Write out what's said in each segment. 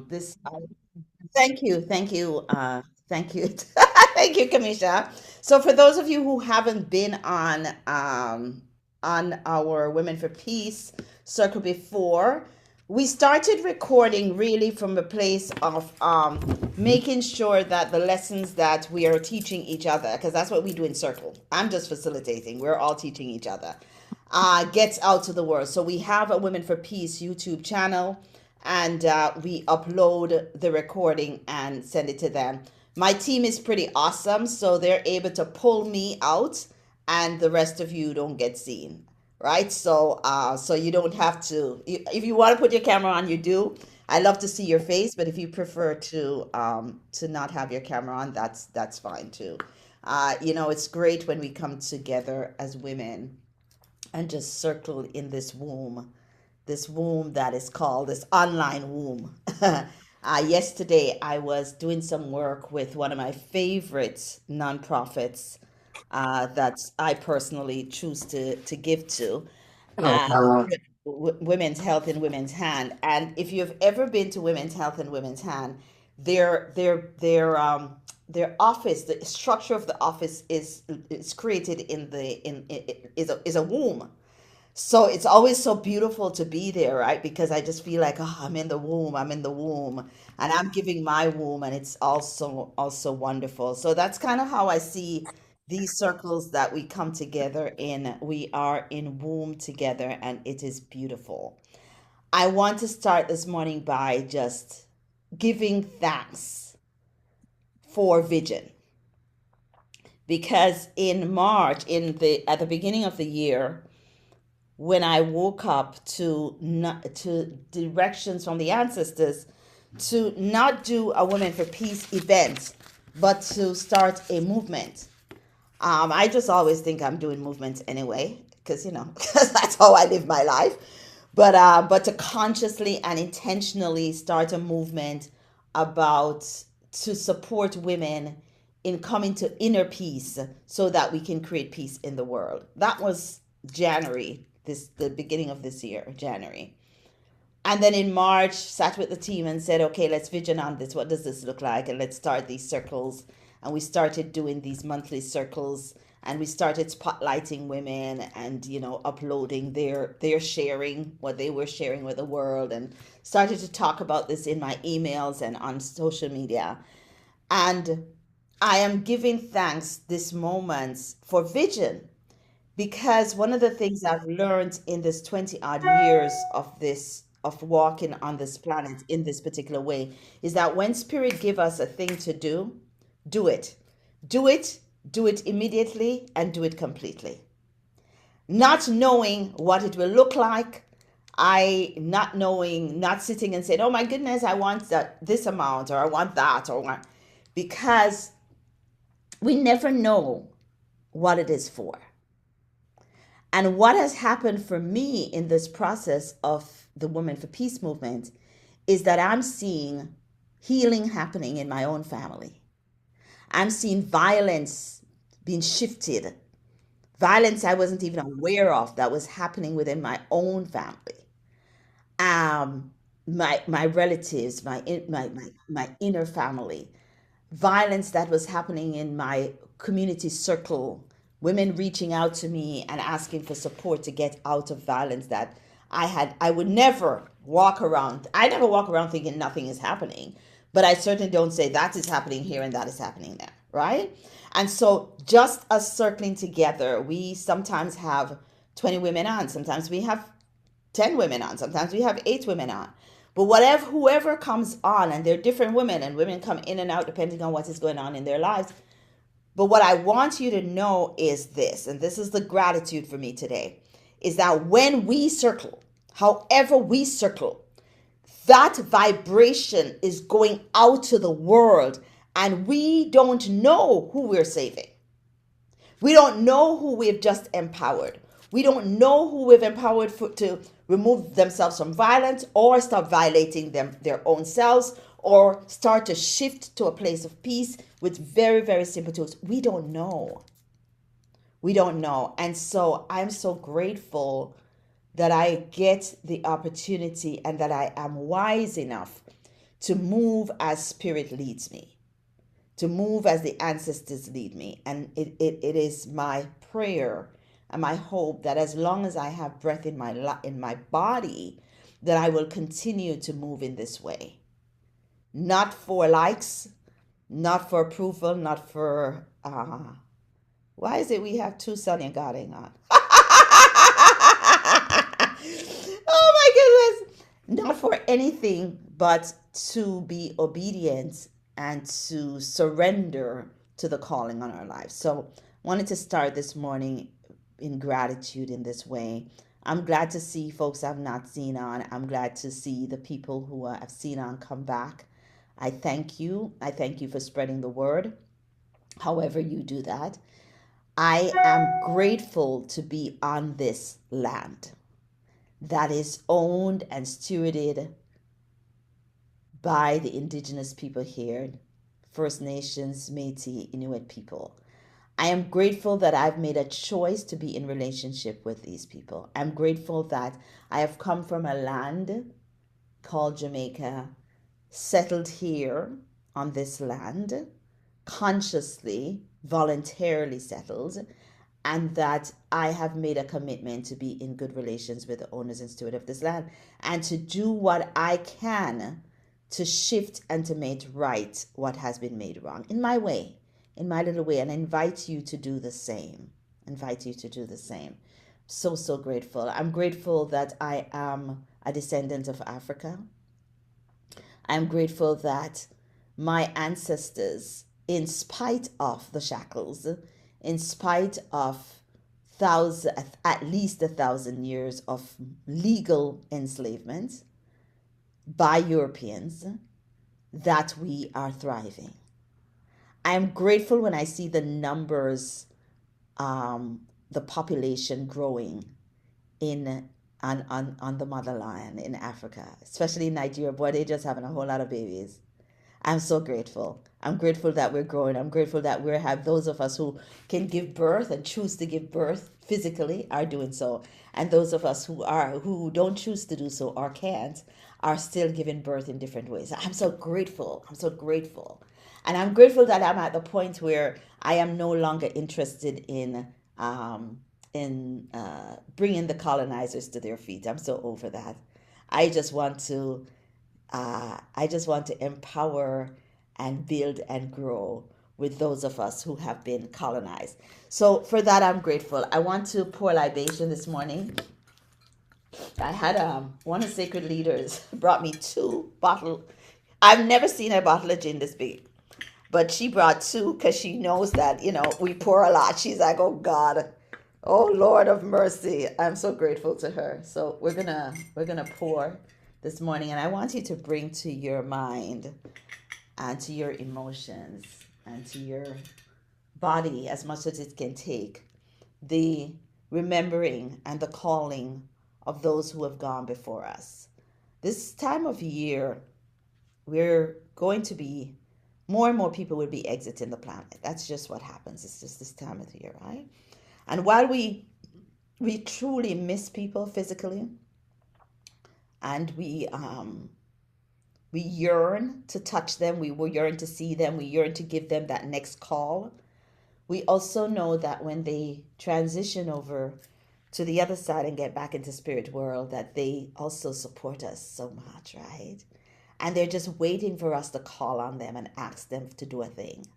This Thank you, thank you, thank you, thank you, Kamisha. So, for those of you who haven't been on our Women for Peace circle before, we started recording really from a place of making sure that the lessons that we are teaching each other, because that's what we do in circle. I'm just facilitating. We're all teaching each other. Gets out to the world. So we have a Women for Peace YouTube channel, and we upload the recording and send it to them. My team is pretty awesome, so they're able to pull me out, and the rest of you don't get seen, right? So you don't have to. If you want to put your camera on, you do. I love to see your face, but if you prefer to not have your camera on, that's fine too. It's great when we come together as women and just circle in this womb that is called this online womb. Yesterday, I was doing some work with one of my favorite nonprofits that I personally choose to give to, uh, Women's Health in Women's Hand. And if you've ever been to Women's Health in Women's Hand, their office, the structure of the office is created is a womb. So it's always so beautiful to be there, right? Because I just feel like, oh, I'm in the womb, I'm in the womb, and I'm giving my womb, and it's also wonderful. So that's kind of how I see these circles that we come together in. We are in womb together, and it is beautiful. I want to start this morning by just giving thanks for vision, because in March, at the beginning of the year, when I woke up to directions from the ancestors to not do a Women for Peace event, but to start a movement. I just always think I'm doing movements anyway, because because that's how I live my life. But to consciously and intentionally start a movement about to support women in coming to inner peace so that we can create peace in the world. That was January, the beginning of this year, January. And then in March, sat with the team and said, okay, let's vision on this. What does this look like? And let's start these circles. And we started doing these monthly circles, and we started spotlighting women and, uploading their sharing, what they were sharing with the world, and started to talk about this in my emails and on social media. And I am giving thanks this moment for vision, because one of the things I've learned in this 20 odd years of walking on this planet in this particular way is that when spirit give us a thing to do, do it. Do it, do it immediately, and do it completely. Not knowing what it will look like, not knowing, not sitting and saying, "Oh my goodness, I want this amount, or I want that, or what," because we never know what it is for. And what has happened for me in this process of the Women for Peace movement is that I'm seeing healing happening in my own family. I'm seeing violence being shifted, violence I wasn't even aware of that was happening within my own family. My relatives, my inner family, violence that was happening in my community circle, women reaching out to me and asking for support to get out of violence that I would never walk around. I never walk around thinking nothing is happening, but I certainly don't say that is happening here and that is happening there, right? And so just us circling together, we sometimes have 20 women on, sometimes we have 10 women on, sometimes we have 8 women on. But whoever comes on, and they're different women, and women come in and out depending on what is going on in their lives. But what I want you to know is this, and this is the gratitude for me today, is that when we circle, however we circle, that vibration is going out to the world, and we don't know who we're saving. We don't know who we've just empowered. We don't know who we've empowered to remove themselves from violence, or stop violating their own selves, or start to shift to a place of peace with very, very simple tools. We don't know. We don't know. And so I'm so grateful that I get the opportunity and that I am wise enough to move as spirit leads me, to move as the ancestors lead me. And it is my prayer and my hope that as long as I have breath in my body, that I will continue to move in this way. Not for likes, not for approval, not for why is it we have two Sonia Godding on? Oh my goodness. Not for anything but to be obedient and to surrender to the calling on our lives. So, wanted to start this morning in gratitude in this way. I'm glad to see folks I've not seen on. I'm glad to see the people who I've seen on come back. I thank you. I thank you for spreading the word, however you do that. I am grateful to be on this land that is owned and stewarded by the indigenous people here, First Nations, Métis, Inuit people. I am grateful that I've made a choice to be in relationship with these people. I'm grateful that I have come from a land called Jamaica, settled here on this land, consciously, voluntarily settled, and that I have made a commitment to be in good relations with the owners and steward of this land and to do what I can to shift and to make right what has been made wrong in my way, in my little way, and I invite you to do the same. Invite you to do the same. So, so grateful. I'm grateful that I am a descendant of Africa. I'm grateful that my ancestors, in spite of the shackles, in spite of at least 1,000 years of legal enslavement by Europeans, that we are thriving. I'm grateful when I see the numbers, the population growing in on the motherland in Africa, especially in Nigeria. Boy, they just having a whole lot of babies. I'm so grateful. I'm grateful that we're growing. I'm grateful that we have those of us who can give birth and choose to give birth physically are doing so, and those of us who don't choose to do so or can't are still giving birth in different ways. I'm so grateful. I'm so grateful, and I'm grateful that I'm at the point where I am no longer interested um, in bringing the colonizers to their feet. I'm so over that. I just want to I just want to empower and build and grow with those of us who have been colonized. So for that, I'm grateful. I want to pour libation this morning. I had one of the sacred leaders brought me two bottle. I've never seen a bottle of gin this big, but she brought two because she knows that we pour a lot. She's like, oh God, oh Lord of mercy. I'm so grateful to her. So we're gonna pour this morning, and I want you to bring to your mind and to your emotions and to your body as much as it can take the remembering and the calling of those who have gone before us. This time of year, we're going to be more and more people will be exiting the planet. That's just what happens. It's just this time of the year, right? And while we truly miss people physically, and we yearn to touch them, we will yearn to see them, we yearn to give them that next call. We also know that when they transition over to the other side and get back into spirit world, that they also support us so much, right? And they're just waiting for us to call on them and ask them to do a thing.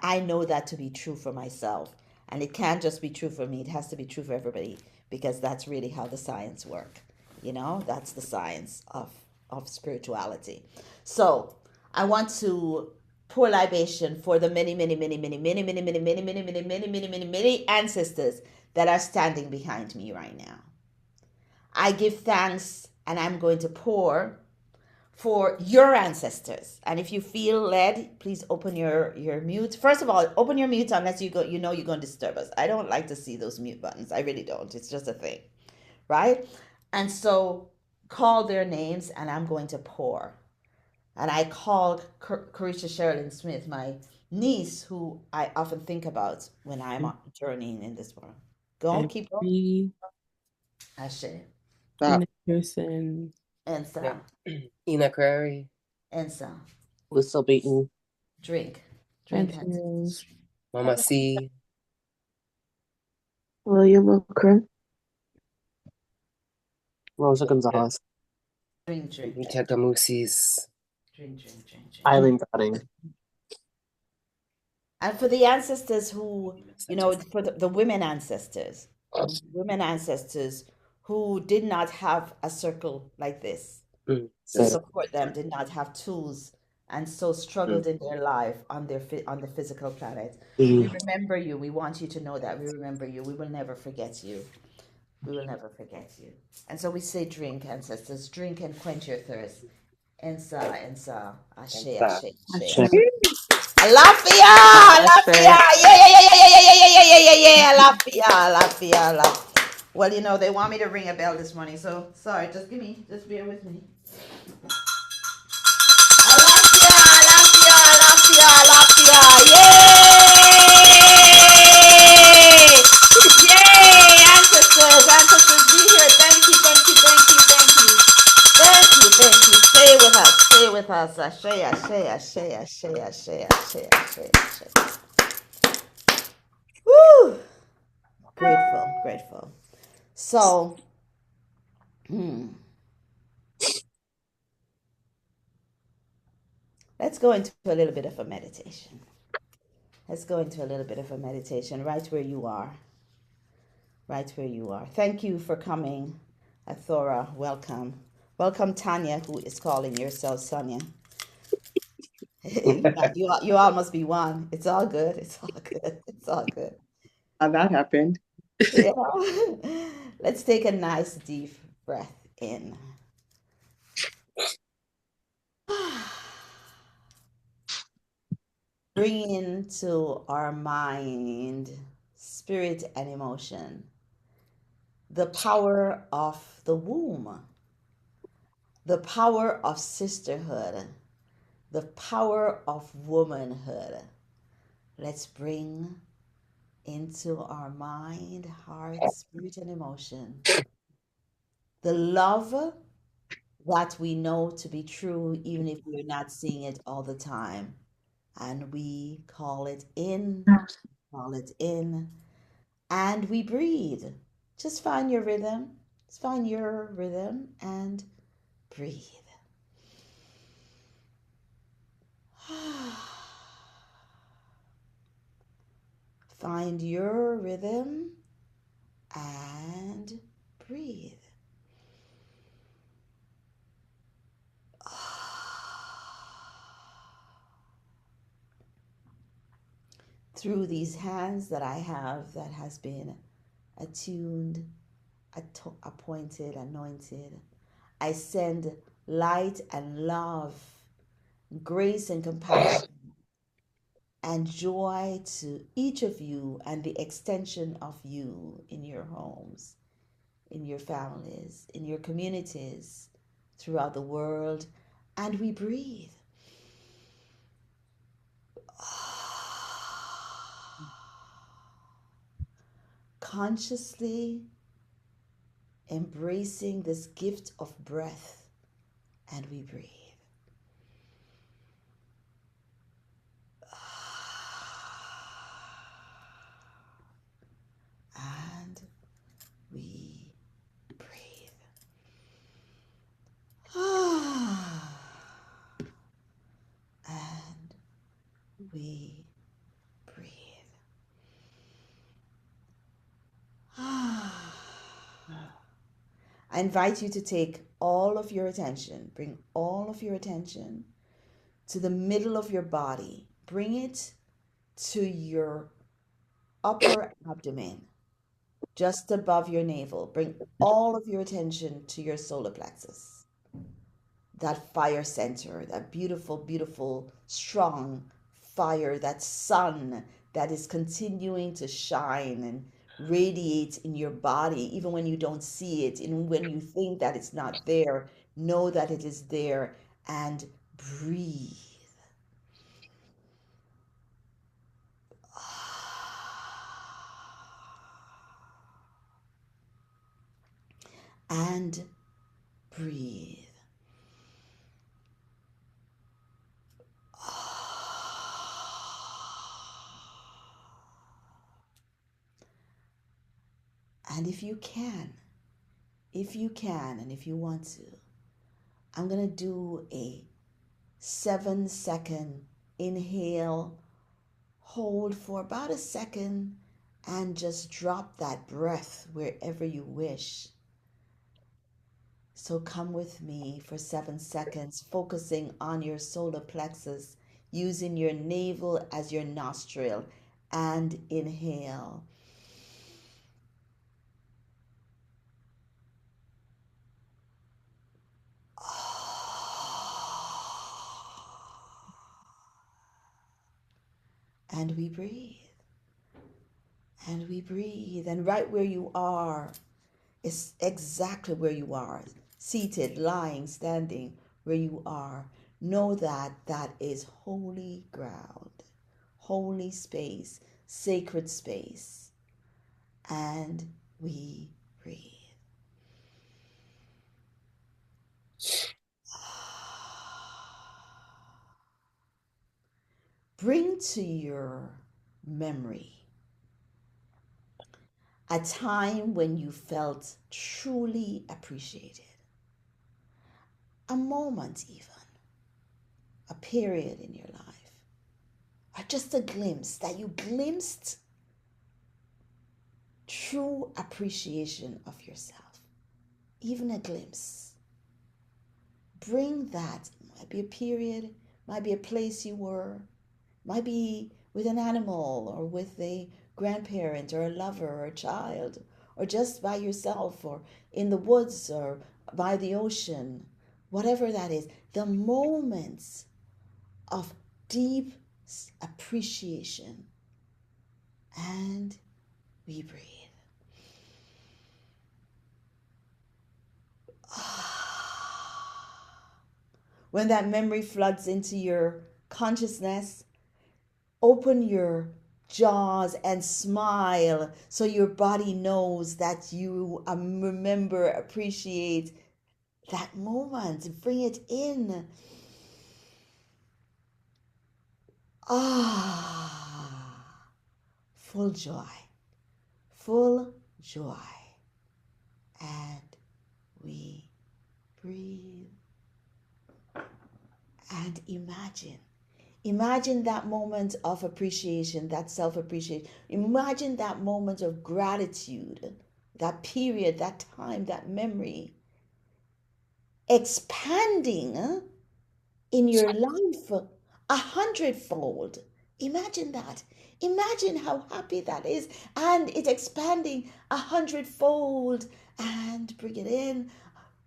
I know that to be true for myself. And it can't just be true for me, it has to be true for everybody because that's really how the science work. That's the science of spirituality. So I want to pour libation for the many, many, many, many, many, many, many, many, many, many, many, many, many, many ancestors that are standing behind me right now. I give thanks and I'm going to pour for your ancestors. And if you feel led, please open your mute. First of all, open your mute unless you're going to disturb us. I don't like to see those mute buttons. I really don't. It's just a thing, right? And so call their names and I'm going to pour. And I called Carisha Sherilyn Smith, my niece, who I often think about when I'm journeying in this world. Go on, keep going. Every Ashe. Stop. inner person And Yeah. Sam. Ina Curry. Ensa. Whistle beaten. Drink. Drink. Francis, Mama C. William Okrum, Rosa Gonzalez. Drink. Drink. Tekamusis. Drink. Eileen Godding. And for the ancestors who, for the women ancestors who did not have a circle like this to support them, did not have tools, and so struggled in their life on on the physical planet. We remember you. We want you to know that we remember you. We will never forget you. We will never forget you. And so we say, drink, ancestors, drink and quench your thirst. Ensa, ashe, ashe, ashe. Ashe. Alafia, Alafia, yeah, Alafia. Well, they want me to ring a bell this morning, so sorry, just bear with me. Alafia, yay, ancestors, be here. Thank you. Stay with us. Ashe. Woo! Grateful. So, let's go into a little bit of a meditation. Right where you are. Thank you for coming, Athora. Welcome. Welcome, Tanya, who is calling yourself Sonia. In fact, you all must be one. It's all good. How that happened. Yeah. Let's take a nice deep breath in. Bring into our mind, spirit, and emotion the power of the womb, the power of sisterhood, the power of womanhood. Let's bring into our mind, heart, spirit, and emotion the love that we know to be true, even if we're not seeing it all the time. And we call it in, and we breathe. Just find your rhythm. And breathe. Find your rhythm and breathe. Through these hands that I have that has been attuned, appointed, anointed, I send light and love, grace and compassion, and joy to each of you and the extension of you in your homes, in your families, in your communities, throughout the world. And we breathe. Consciously embracing this gift of breath, and we breathe. And we breathe. And we breathe. I invite you to take all of your attention, bring all of your attention to the middle of your body. Bring it to your upper abdomen, just above your navel. Bring all of your attention to your solar plexus, that fire center, that beautiful, strong fire, that sun that is continuing to shine and radiate in your body, even when you don't see it, and when you think that it's not there, know that it is there and breathe. And breathe. And and if you want to, I'm going to do a 7-second inhale, hold for about a second, and just drop that breath wherever you wish. So come with me for 7 seconds, focusing on your solar plexus, using your navel as your nostril, and inhale. And we breathe. And we breathe. And right where you are is exactly where you are, seated, lying, standing, where you are. Know that that is holy ground, holy space, sacred space. And we breathe. Bring to your memory a time when you felt truly appreciated, a moment, even a period in your life, or just a glimpse that you glimpsed true appreciation of yourself, even a glimpse. Bring that. Might be a period, might be a place you were, might be with an animal or with a grandparent or a lover or a child, or just by yourself or in the woods or by the ocean, whatever that is. The moments of deep appreciation. And we breathe. When that memory floods into your consciousness, open your jaws and smile so your body knows that you remember, appreciate that moment. Bring it in. Ah, full joy, full joy. And we breathe. And imagine that moment of appreciation, that self appreciation. Imagine that moment of gratitude, that period, that time, that memory expanding in your life 100-fold. Imagine that. Imagine how happy that is, and it expanding 100-fold. And bring it in,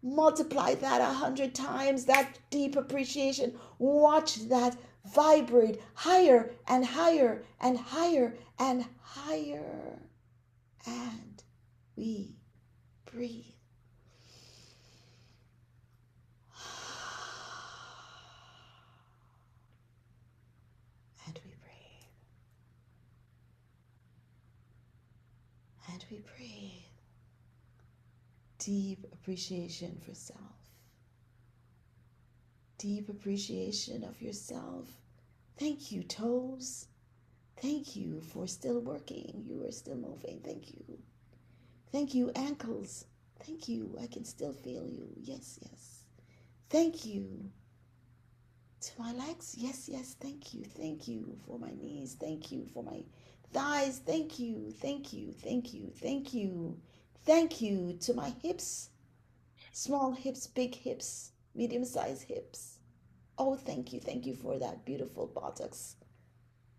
multiply that 100 times, that deep appreciation. Watch that vibrate higher and higher and higher and higher. And we breathe. And we breathe. And we breathe. Deep appreciation for self. Deep appreciation of yourself. Thank you, toes. Thank you for still working. You are still moving. Thank you. Thank you, ankles. Thank you. I can still feel you. Yes, yes. Thank you to my legs. Yes, yes. Thank you. Thank you for my knees. Thank you for my thighs. Thank you. Thank you. Thank you. Thank you. Thank you to my hips. Small hips, big hips, medium sized hips. Oh, thank you. Thank you for that beautiful buttocks.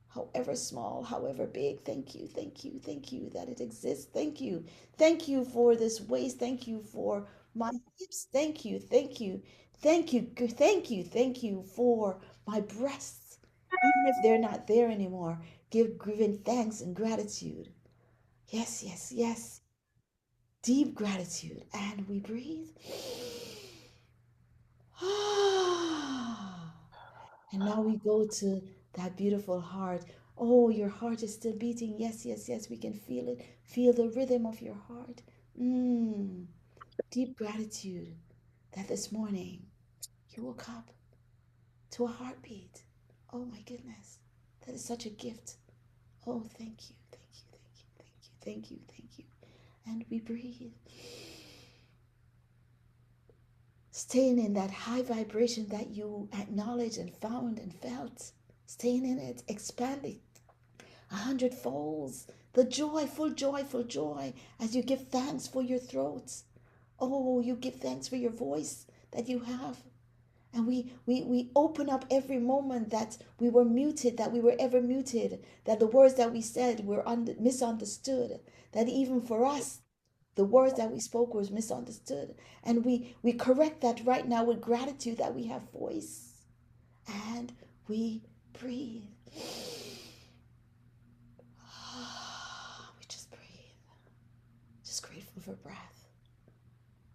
However small, however big, thank you, thank you, thank you that it exists. Thank you. Thank you for this waist. Thank you for my hips. Thank you, thank you, thank you, thank you, thank you for my breasts. Even if they're not there anymore, giving thanks and gratitude. Yes, yes, yes. Deep gratitude. And we breathe. And now we go to that beautiful heart. Oh, your heart is still beating. Yes, yes, yes. We can feel it. Feel the rhythm of your heart. Mm. Deep gratitude that this morning you woke up to a heartbeat. Oh my goodness. That is such a gift. Oh, thank you. Thank you. Thank you. Thank you. Thank you. Thank you. and we breathe. Staying in that high vibration that you acknowledged and found and felt. Staying in it, expanding 100 folds. The joyful, joyful joy as you give thanks for your throats. Oh, you give thanks for your voice that you have. And we open up every moment that we were muted, that we were ever muted, that the words that we said were misunderstood, that even for us, the words that we spoke was misunderstood. And we correct that right now with gratitude that we have voice. And we breathe. We just breathe. Just grateful for breath.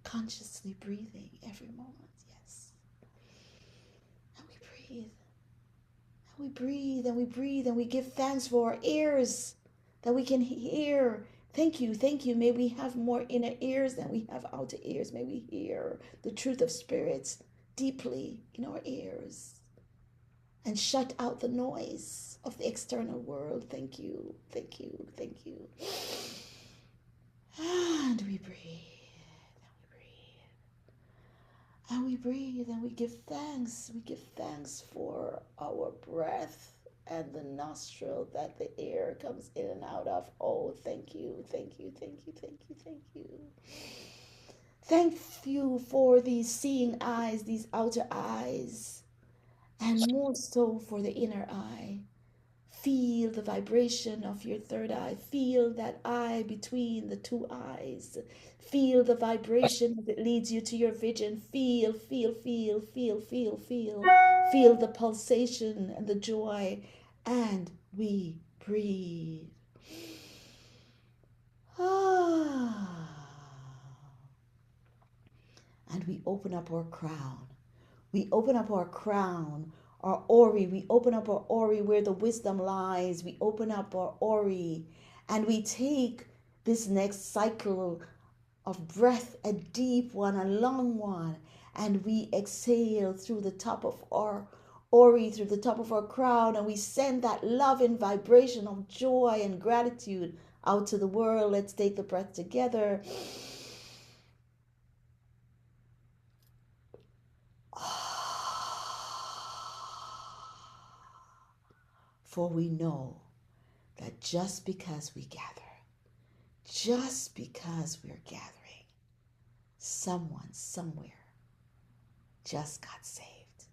Consciously breathing every moment. Yes. And we breathe. And we breathe and we breathe and we give thanks for our ears that we can hear. Thank you, thank you. May we have more inner ears than we have outer ears. May we hear the truth of spirits deeply in our ears and shut out the noise of the external world. Thank you, thank you, thank you. And we breathe, and we breathe, and we give thanks. We give thanks for our breath and the nostril that the air comes in and out of. Oh, thank you, thank you, thank you, thank you, thank you. Thank you for these seeing eyes, these outer eyes, and more so for the inner eye. Feel the vibration of your third eye. Feel that eye between the two eyes. Feel the vibration that leads you to your vision. Feel, feel, feel, feel, feel, feel. Feel the pulsation and the joy. And we breathe. Ah. And we open up our crown. We open up our crown, our ori. We open up our ori where the wisdom lies. We open up our ori and we take this next cycle of breath, a deep one, a long one, and we exhale through the top of our ori, through the top of our crown, and we send that love and vibration of joy and gratitude out to the world. Let's take the breath together. For we know that just because we gather, just because we're gathering, someone somewhere just got saved.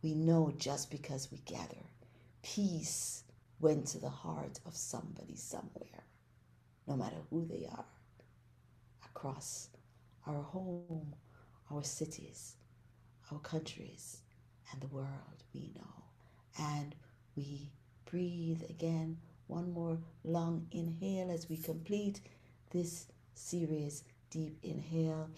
We know just because we gather, peace went to the heart of somebody somewhere, no matter who they are, across our home, our cities, our countries, and the world. We know. And we breathe again. One more long inhale as we complete this series. Deep inhale.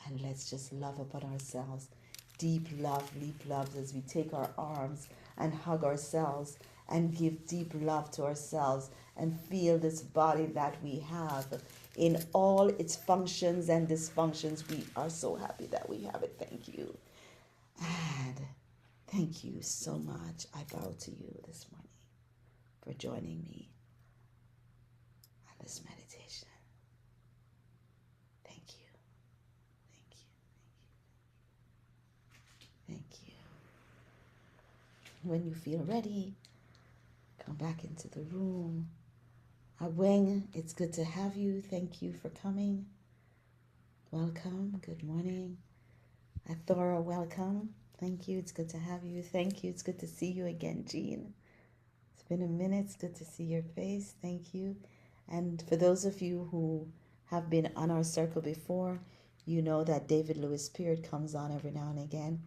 And let's just love upon ourselves. Deep love as we take our arms and hug ourselves and give deep love to ourselves and feel this body that we have in all its functions and dysfunctions. We are so happy that we have it. Thank you. And thank you so much. I bow to you this morning for joining me on this meditation. Thank you. Thank you. Thank you. When you feel ready, come back into the room. Aweng, it's good to have you. Thank you for coming. Welcome. Good morning. A thorough welcome. Thank you. It's good to have you. Thank you. It's good to see you again, Jean. It's been a minute. It's good to see your face. Thank you. And for those of you who have been on our circle before, you know that David Lewis Spirit comes on every now and again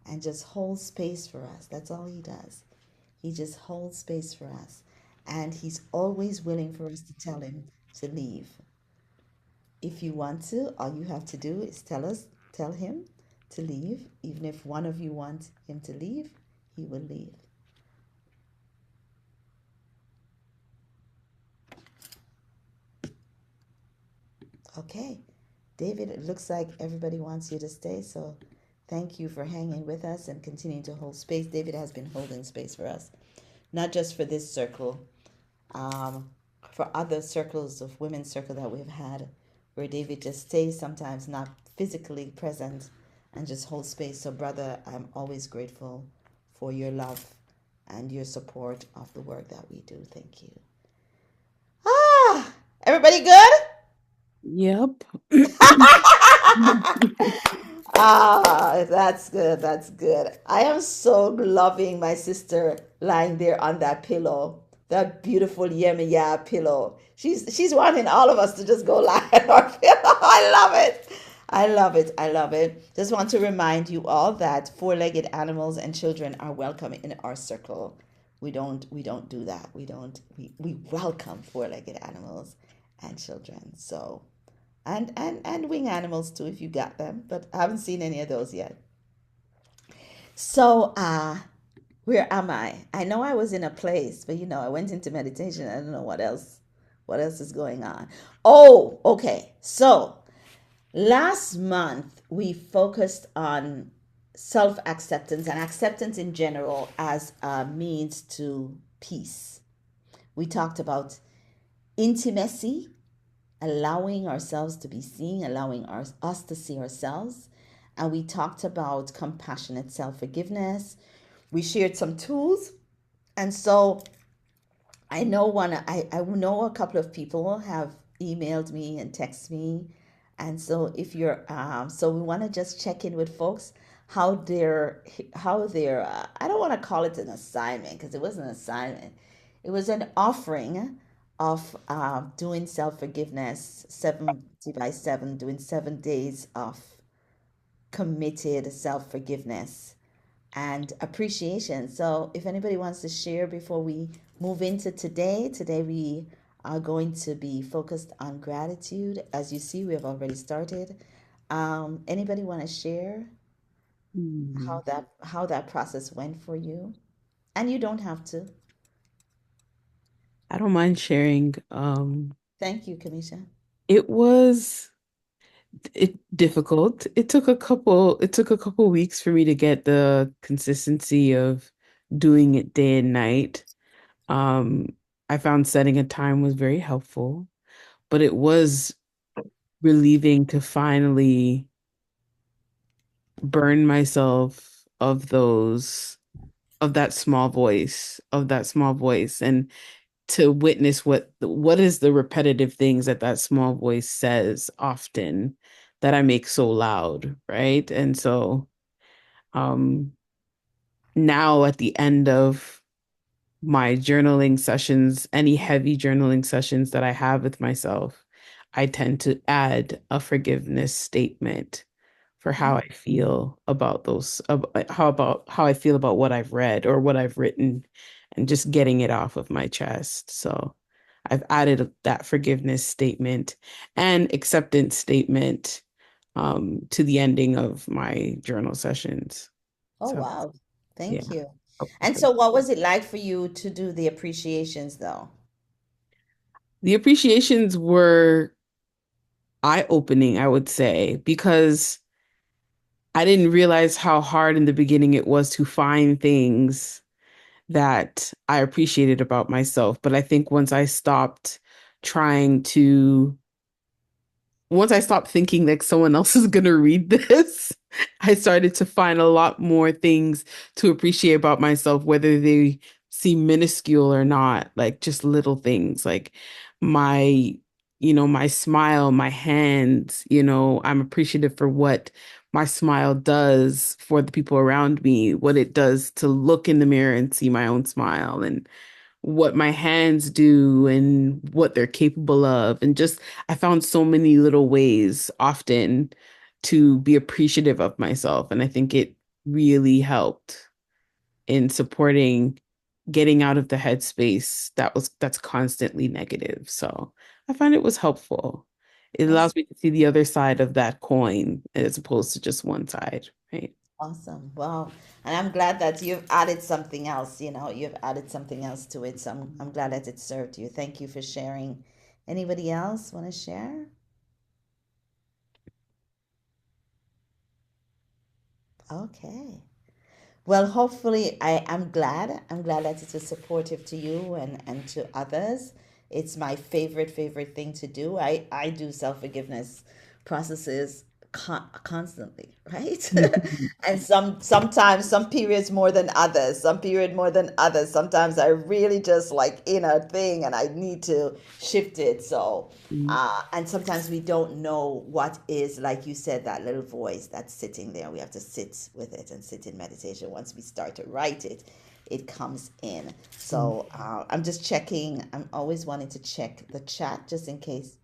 and just holds space for us. That's all he does. He just holds space for us. And he's always willing for us to tell him to leave. If you want to, all you have to do is tell him to leave. Even if one of you want him to leave, he will leave. Okay, David, it looks like everybody wants you to stay, so Thank you for hanging with us and continuing to hold space. David has been holding space for us, not just for this circle, um, for other circles of women's circle that we've had, where David just stays sometimes not physically present and just holds space. So, brother, I'm always grateful for your love and your support of the work that we do. Thank you. Ah, everybody good? Yep. Ah, that's good. That's good. I am so loving my sister lying there on that pillow, that beautiful Yemiya pillow. She's wanting all of us to just go lie on our pillow. I love it. I love it. I love it. Just want to remind you all that four-legged animals and children are welcome in our circle. We don't do that. We welcome four-legged animals and children. So and wing animals too if you got them, but I haven't seen any of those yet. So where am I know I was in a place, but I went into meditation. I don't know what else is going on. Oh, okay. So last month we focused on self-acceptance and acceptance in general as a means to peace. We talked about intimacy, allowing ourselves to be seen, allowing us to see ourselves. And we talked about compassionate self forgiveness. We shared some tools. And so I know a couple of people have emailed me and texted me. And so if you're so we want to just check in with folks how their I don't want to call it an assignment because it wasn't an assignment. It was an offering of doing self forgiveness 70 by 7, doing 7 days of committed self forgiveness and appreciation. So, if anybody wants to share before we move into today we are going to be focused on gratitude. As you see, we have already started. Anybody want to share Hmm. how that process went for you? And you don't have to. I don't mind sharing. Thank you, Kamisha. It was difficult. It took a couple weeks for me to get the consistency of doing it day and night. Um, I found setting a time was very helpful, but it was relieving to finally burn myself of that small voice, and to witness what is the repetitive things that that small voice says often that I make so loud, right? And so um now at the end of my journaling sessions, any heavy journaling sessions that I have with myself, I tend to add a forgiveness statement for how I feel about how I feel about what I've read or what I've written, and just getting it off of my chest. So I've added that forgiveness statement and acceptance statement to the ending of my journal sessions. Oh, So wow. yeah, Thank you. helpful And for so, that. what was it like for you to do the appreciations, though? The appreciations were eye-opening, I would say, because I didn't realize how hard in the beginning it was to find things that I appreciated about myself. But I think trying to once I stopped thinking like someone else is gonna read this, I started to find a lot more things to appreciate about myself, whether they seem minuscule or not, like just little things like my, my smile, my hands, I'm appreciative for what my smile does for the people around me, what it does to look in the mirror and see my own smile, and what my hands do and what they're capable of. And just, I found so many little ways often to be appreciative of myself. And I think it really helped in supporting getting out of the headspace that's constantly negative. So I find it was helpful. It That's allows me to see the other side of that coin as opposed to just one side, right? awesome. Wow. And I'm glad that you've added something else, you've added something else to it. So I'm glad that it served you. Thank you for sharing. Anybody else want to share? Okay. Well, hopefully, I'm glad. I'm glad that it was supportive to you and to others. It's my favorite thing to do. I do self-forgiveness processes constantly, right? And sometimes some periods more than others, some period more than others. Sometimes I really just like in a thing and I need to shift it. So and sometimes we don't know what is, like you said, that little voice that's sitting there. We have to sit with it and sit in meditation. Once we start to write it, it comes in. So I'm just checking. I'm always wanting to check the chat just in case.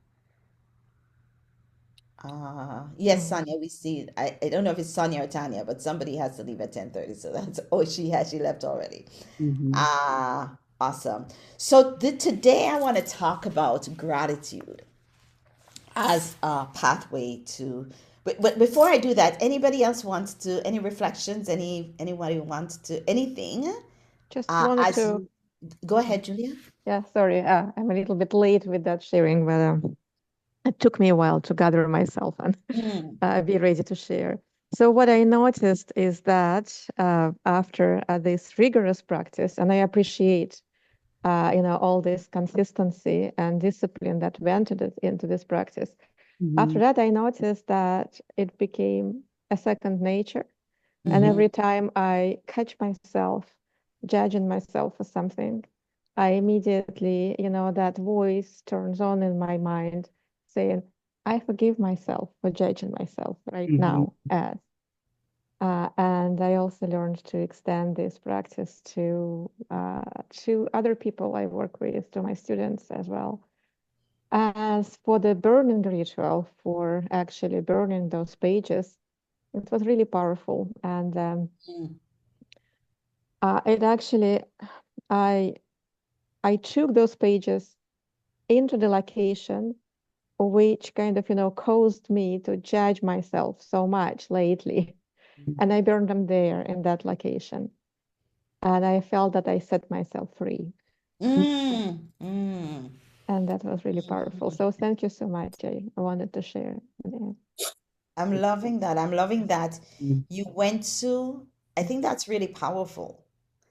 Yes, Sonia, we see. I don't know if it's Sonia or Tanya, but somebody has to leave at 10:30. So that's, oh, she left already. Mhm. Awesome. So today I want to talk about gratitude as a pathway to, but before I do that, anybody else wants to, any reflections, anybody wants to, anything? Just wanted As to, you go ahead, Julia. yeah, sorry, I'm a little bit late with that sharing, but it took me a while to gather myself and Mm, be ready to share. So what I noticed is that after this rigorous practice, and I appreciate, all this consistency and discipline that went into this practice. After Mhm. that, I noticed that it became a second nature. And mm-hmm, every time I catch myself judging myself for something, I immediately, that voice turns on in my mind saying, I forgive myself for judging myself right Mhm. now as. And I also learned to extend this practice to other people I work with, to my students as well. As for the burning ritual, for actually burning those pages, it was really powerful, and mm, it actually, I I took those pages into the location, which kind of caused me to judge myself so much lately, and I burned them there in that location, and I felt that I set myself free, mm, mm. and that was really powerful. So thank you so much, Jay. I wanted to share. Yeah. I'm loving that. I'm loving that Mhm. you went to, I think that's really powerful.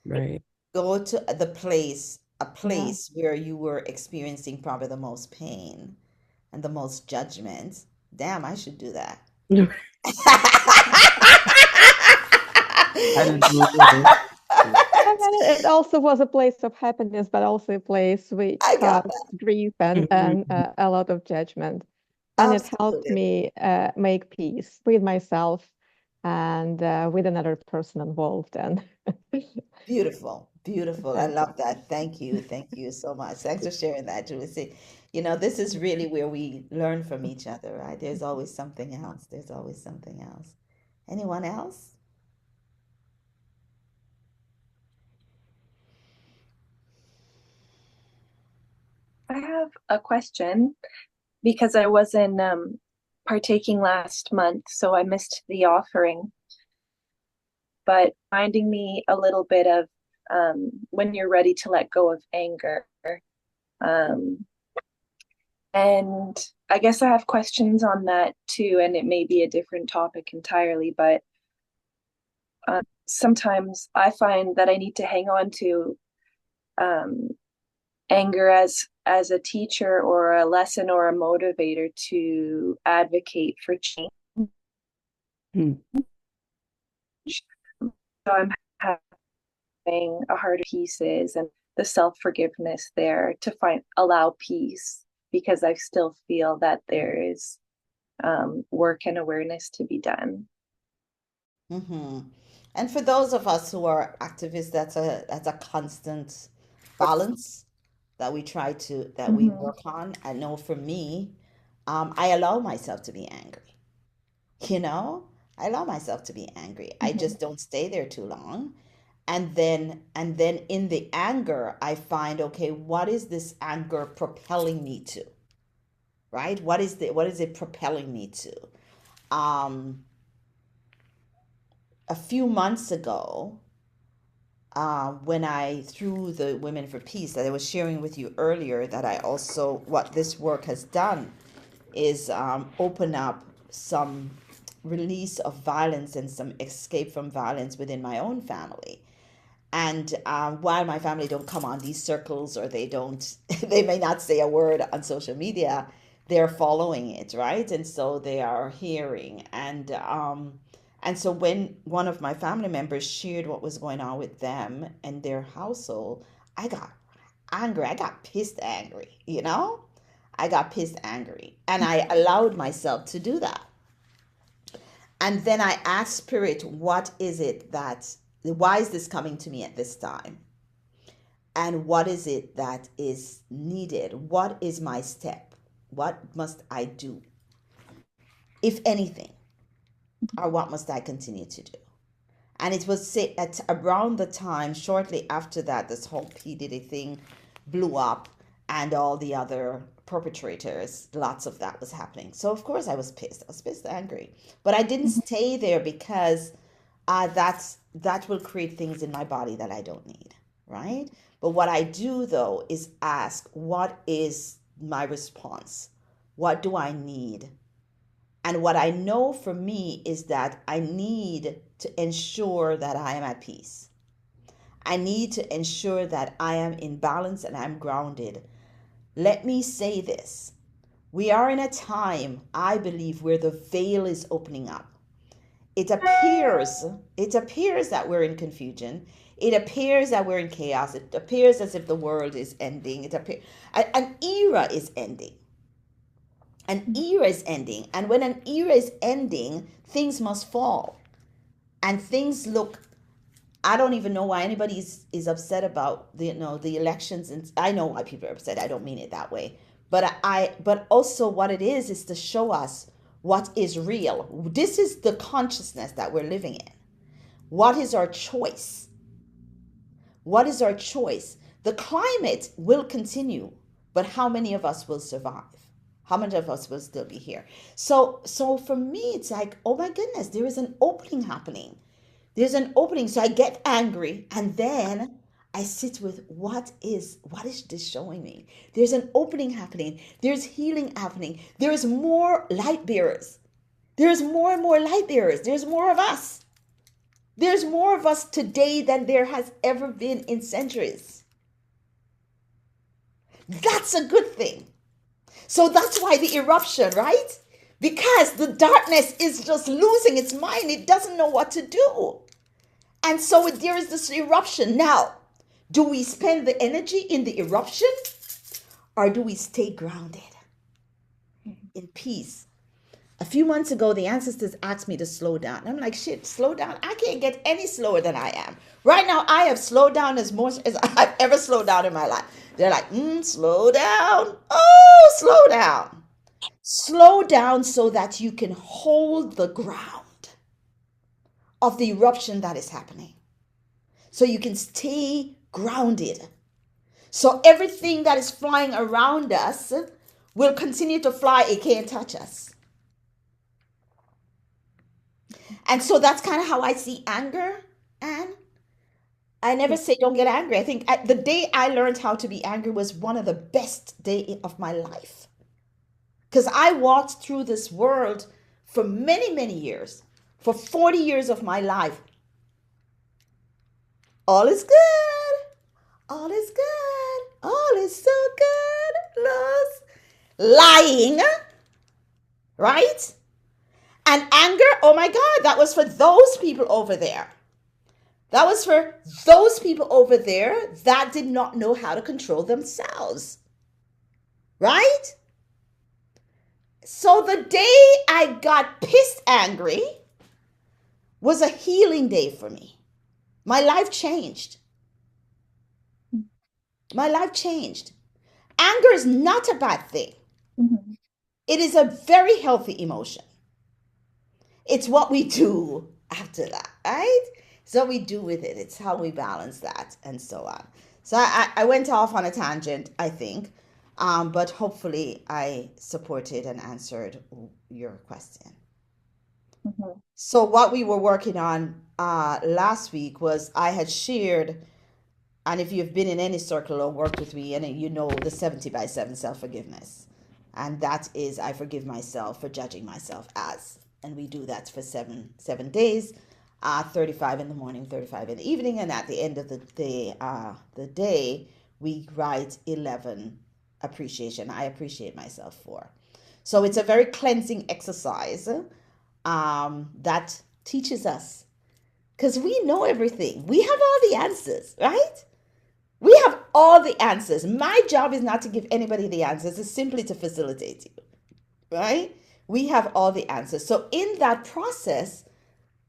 Right. Go to the place, a Yeah. place where you were experiencing probably the most pain and the most judgment. Damn, I should do that. I don't know. And then it also was a place of happiness, but also a place which I got had that. grief and Mhm. a lot of judgment. And it helped Absolutely. me make peace with myself and with another person involved. And Beautiful. Beautiful. I thank love that. Thank you. Thank you so much. Thanks for sharing that, Julie. See, this is really where we learn from each other, right? There's always something else. There's always something else. Anyone else? I have a question because I wasn't partaking last month, so I missed the offering. But reminding me a little bit of when you're ready to let go of anger. Um, and I guess I have questions on that too, and it may be a different topic entirely, but sometimes I find that I need to hang on to um, anger as a teacher or a lesson or a motivator to advocate for change. Mhm. So I'm having a harder pieces and the self-forgiveness there to allow peace because I still feel that there is work and awareness to be done. Mm-hmm. And for those of us who are activists, that's a constant balance that we Mm-hmm. work on. I know for me, I allow myself to be angry. You know, I allow myself to be angry. I Mm-hmm. just don't stay there too long. And then in the anger, I find, okay, what is this anger propelling me to? Right? What is it propelling me to? Um, a few months ago, when I, through the Women for Peace that I was sharing with you earlier, that I also, what this work has done is open up some release of violence and some escape from violence within my own family. And while my family don't come on these circles, or they don't, they may not say a word on social media, they're following it, right? And so they are hearing. And so when one of my family members shared what was going on with them and their household, I got angry. I got pissed angry, you know? I got pissed angry. And I allowed myself to do that. And then I asked Spirit, what is it why is this coming to me at this time? And what is it that is needed? What is my step? What must I do, if anything? Or what must I continue to do? And it was at around the time, shortly after that, this whole P. Diddy thing blew up, and all the other perpetrators, lots of that was happening. So of course I was pissed. I was pissed, angry. But I didn't stay there, because that will create things in my body that I don't need, right? But what I do, though, is ask, what is my response? What do I need? And what I know for me is that I need to ensure that I am at peace. I need to ensure that I am in balance and I'm grounded. Let me say this. We are in a time, I believe, where the veil is opening up. It appears that we're in confusion. It appears that we're in chaos. It appears as if the world is ending. An era is ending. An era is ending. And when an era is ending, things must fall. And things look, I don't even know why anybody is upset about the elections. And I know why people are upset. I don't mean it that way. But also what it is to show us what is real. This is the consciousness that we're living in. What is our choice? What is our choice? The climate will continue, but how many of us will survive? How many of us will still be here? So for me, it's like, oh my goodness, there is an opening happening. There's an opening. So I get angry, and then I sit with what is this showing me? There's an opening happening. There's healing happening. There's more light bearers. There's more and more light bearers. There's more of us. There's more of us today than there has ever been in centuries. That's a good thing. So that's why the eruption, right? Because the darkness is just losing its mind. It doesn't know what to do. And so there is this eruption. Now, do we spend the energy in the eruption, or do we stay grounded in peace? A few months ago, the ancestors asked me to slow down. And I'm like, shit, slow down? I can't get any slower than I am. Right now, I have slowed down as much as I've ever slowed down in my life. They're like, slow down. Oh, slow down. Slow down so that you can hold the ground of the eruption that is happening. So you can stay grounded. So everything that is flying around us will continue to fly. It can't touch us. And so that's kind of how I see anger. And I never say don't get angry. I think the day I learned how to be angry was one of the best days of my life. Because I walked through this world for many, many years. For 40 years of my life. All is good. All is good. All is so good. Lost. Lying. Right? And anger, oh my God, that was for those people over there. That was for those people over there that did not know how to control themselves. Right? So the day I got pissed angry was a healing day for me. My life changed. My life changed. Anger is not a bad thing. Mm-hmm. It is a very healthy emotion. It's what we do after that, right? It's what we do with it. It's how we balance that and so on. So I went off on a tangent, I think, but hopefully I supported and answered your question. Mm-hmm. So what we were working on last week was I had shared, and if you've been in any circle or worked with me, and you know the 70/7 self-forgiveness. And that is, I forgive myself for judging myself as. And we do that for seven days, 35 in the morning, 35 in the evening, and at the end of the day, we write 11 appreciation. I appreciate myself for. So it's a very cleansing exercise that teaches us, because we know everything. We have all the answers, right? We have all the answers. My job is not to give anybody the answers, it's simply to facilitate you, right? We have all the answers. So in that process,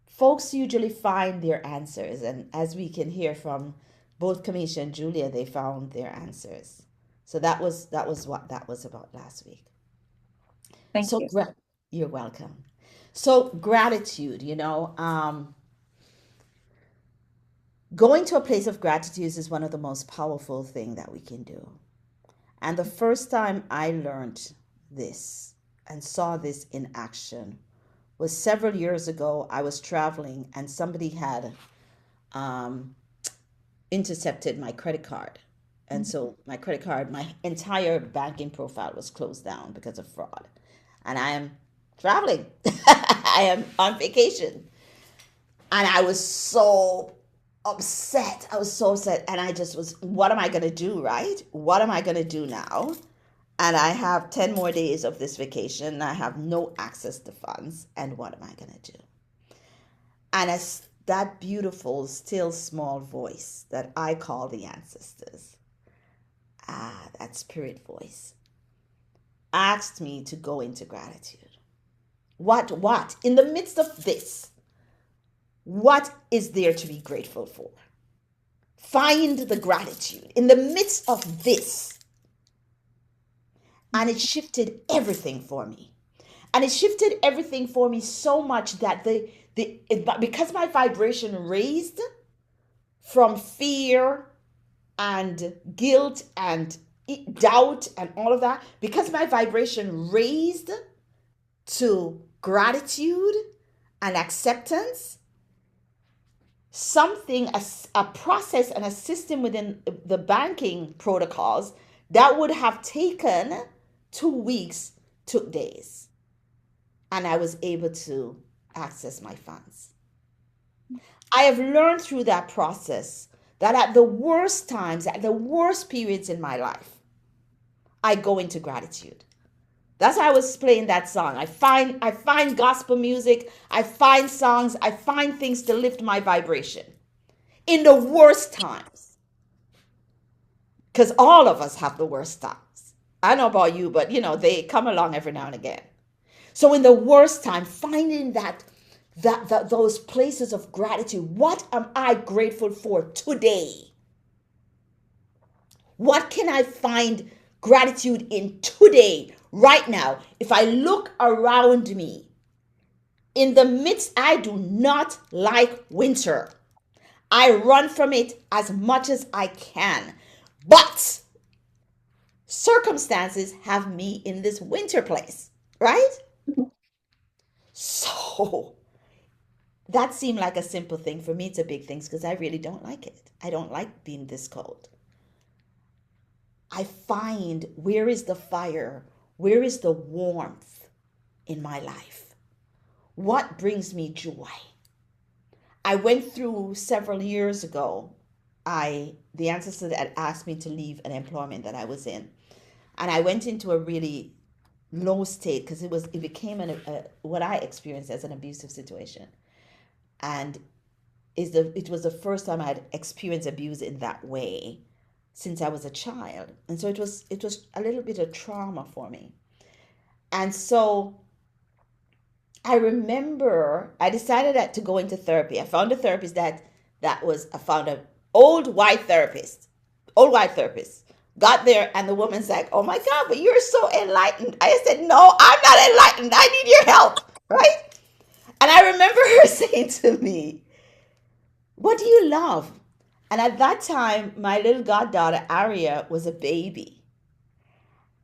folks usually find their answers. And as we can hear from both Kamisha and Julia, they found their answers. So that was what that was about last week. Thank So you. you're welcome. So gratitude, going to a place of gratitude is one of the most powerful things that we can do. And the first time I learned this and saw this in action was several years ago. I was traveling and somebody had intercepted my credit card. And so my credit card, my entire banking profile was closed down because of fraud. And I am traveling. I am on vacation. And I was so upset. And I just was, what am I going to do, right? What am I going to do now? And I have 10 more days of this vacation. I have no access to funds. And what am I going to do? And as that beautiful, still small voice that I call the ancestors, that spirit voice, asked me to go into gratitude. What? In the midst of this, what is there to be grateful for? Find the gratitude in the midst of this. And it shifted everything for me. And it shifted everything for me so much that because my vibration raised from fear and guilt and doubt and all of that, because my vibration raised to gratitude and acceptance, a process and a system within the banking protocols that would have taken 2 weeks took days. And I was able to access my funds. I have learned through that process that at the worst times, at the worst periods in my life, I go into gratitude. That's why I was playing that song. I find gospel music, I find songs, I find things to lift my vibration in the worst times. Because all of us have the worst times. I don't know about you, but they come along every now and again. So in the worst time, finding those places of gratitude. What am I grateful for today? What can I find gratitude in today, right now? If I look around me, in the midst, I do not like winter. I run from it as much as I can. But circumstances have me in this winter place, right? So that seemed like a simple thing. For me, it's a big thing because I really don't like it. I don't like being this cold. I find, where is the fire? Where is the warmth in my life? What brings me joy? I went through several years ago, the ancestor had asked me to leave an employment that I was in. And I went into a really low state because it became what I experienced as an abusive situation. And it was the first time I had experienced abuse in that way since I was a child. And so it was a little bit of trauma for me. And so I remember I decided to go into therapy. I found a therapist I found an old white therapist. Got there and the woman's like, "Oh my God, but you're so enlightened." I said, "No, I'm not enlightened. I need your help," right? And I remember her saying to me, "What do you love?" And at that time, my little goddaughter, Aria, was a baby.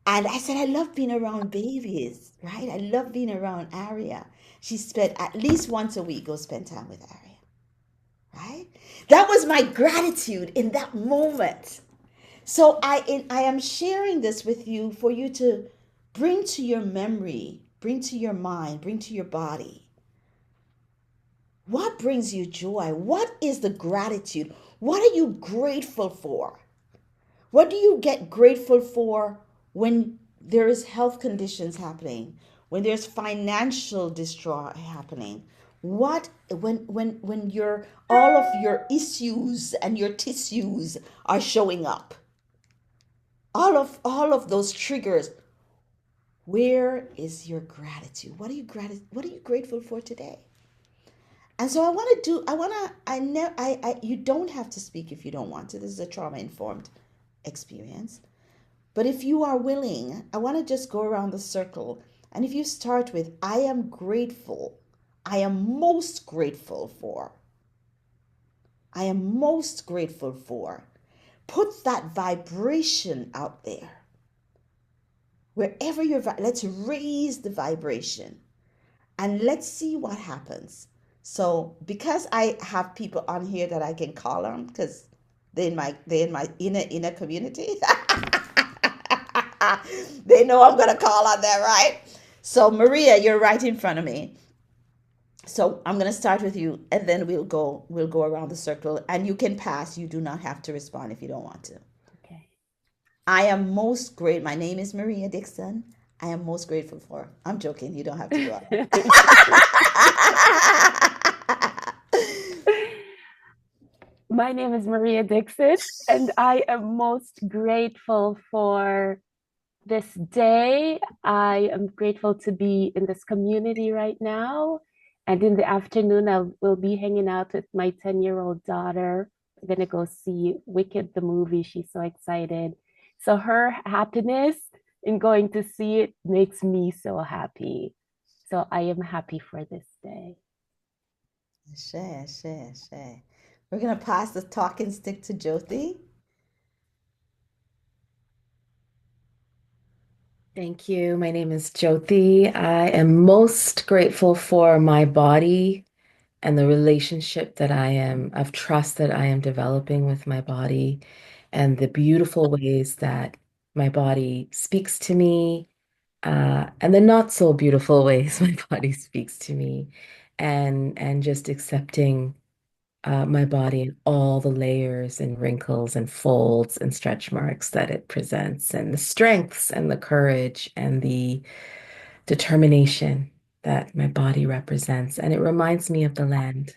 And I said, "I love being around babies, right? I love being around Aria." She spent at least once a week, go spend time with Aria, right? That was my gratitude in that moment. So I am sharing this with you for you to bring to your memory bring to your mind, bring to your body. What brings you joy? What is the gratitude? What are you grateful for? What do you get grateful for when there is health conditions happening, when there's financial distress happening? What when your all of your issues and your tissues are showing up? All of those triggers. Where is your gratitude? What are you grateful for today? And so you don't have to speak if you don't want to. This is a trauma informed experience. But if you are willing, I want to just go around the circle. And if you start with, I am grateful, I am most grateful for, I am most grateful for, put that vibration out there. Wherever let's raise the vibration and let's see what happens. So because I have people on here that I can call on, because they're in my inner community. They know I'm gonna call on them, right? So Maria, you're right in front of me. So I'm gonna start with you, and then we'll go around the circle, and you can pass. You do not have to respond if you don't want to. Okay. I am most great. My name is Maria Dixon. I am most grateful for. I'm joking. You don't have to go. My name is Maria Dixon, and I am most grateful for this day. I am grateful to be in this community right now. And in the afternoon, I will be hanging out with my 10-year-old daughter. We're going to go see Wicked, the movie. She's so excited. So her happiness in going to see it makes me so happy. So I am happy for this day. Share. We're going to pass the talking stick to Jyoti. Thank you. My name is Jyoti. I am most grateful for my body and the relationship that of trust that I am developing with my body, and the beautiful ways that my body speaks to me, and the not so beautiful ways my body speaks to me, and just accepting my body and all the layers and wrinkles and folds and stretch marks that it presents, and the strengths and the courage and the determination that my body represents. And it reminds me of the land.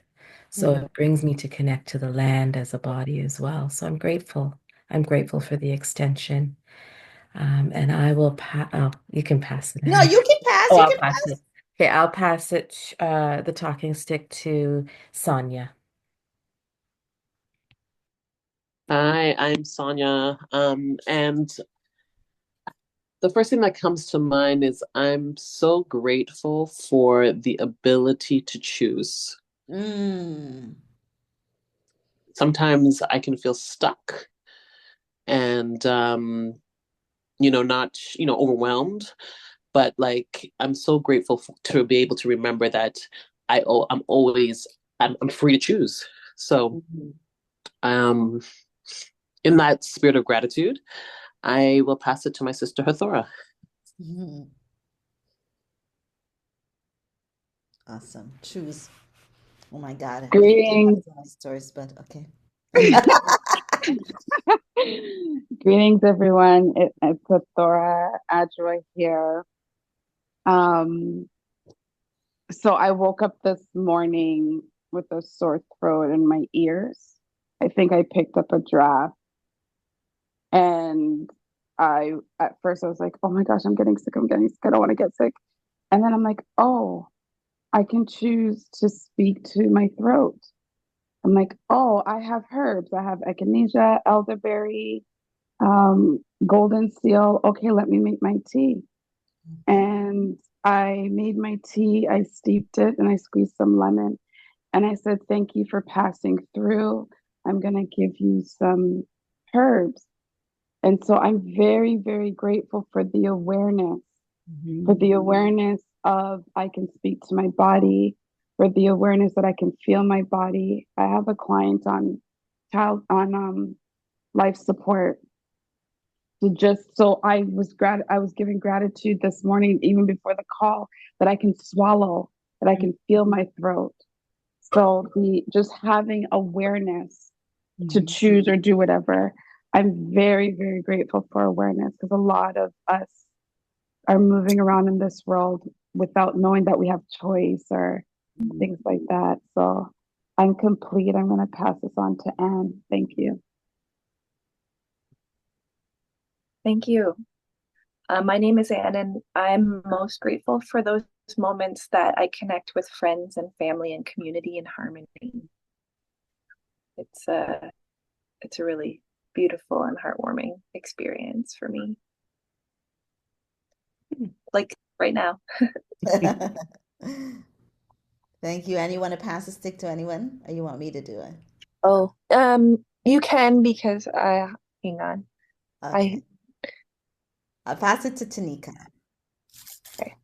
So it brings me to connect to the land as a body as well. So I'm grateful. I'm grateful for the extension. And I will pass. Oh, you can pass it. No, you can pass. Oh, You I'll can pass pass. it. Okay, I'll pass it, the talking stick to Sonia. Hi, I'm Sonia. And the first thing that comes to mind is I'm so grateful for the ability to choose. Sometimes I can feel stuck and not overwhelmed, but like I'm so grateful to be able to remember that I'm free to choose. So in that spirit of gratitude, I will pass it to my sister Hathora. Awesome. Choose. Oh my God. Greetings. Stories, but okay. Greetings, everyone. It's Thora Adroy here. So I woke up this morning with a sore throat in my ears. I think I picked up a draft. And at first I was like, oh my gosh, I'm getting sick. I don't want to get sick. And then I'm like, oh, I can choose to speak to my throat. I'm like, oh, I have herbs. I have echinacea, elderberry, golden seal. Okay, let me make my tea. And I made my tea. I steeped it and I squeezed some lemon. And I said, thank you for passing through. I'm going to give you some herbs. And so I'm very, very grateful for the awareness, of I can speak to my body, for the awareness that I can feel my body. I have a client on life support. So just so I was giving gratitude this morning, even before the call, that I can swallow, that I can feel my throat. So the just having awareness to choose or do whatever. I'm very, very grateful for awareness because a lot of us are moving around in this world without knowing that we have choice or things like that. So I'm complete. I'm going to pass this on to Anne. Thank you. Thank you. My name is Anne, and I'm most grateful for those moments that I connect with friends and family and community in harmony. It's a really beautiful and heartwarming experience for me. Like right now. Thank you. And you want to pass the stick to anyone, or you want me to do it? Oh, you can because hang on. Okay. I'll pass it to Tanika. Okay.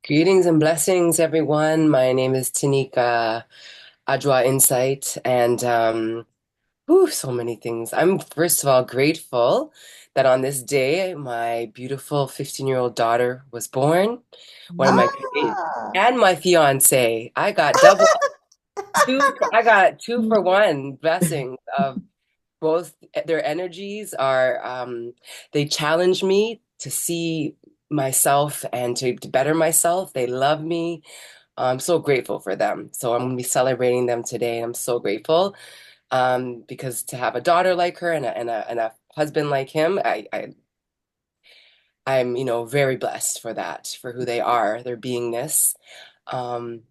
Greetings and blessings, everyone. My name is Tanika Ajwa Insight, and so many things. I'm first of all grateful that on this day my beautiful 15-year-old daughter was born. One of my and my fiance. I got I got 2 for 1 blessings of both. Their energies are they challenge me to see myself and to better myself. They love me. I'm so grateful for them. So I'm going to be celebrating them today. I'm so grateful because to have a daughter like her and a husband like him, I'm very blessed for that, for who they are, their beingness. Um,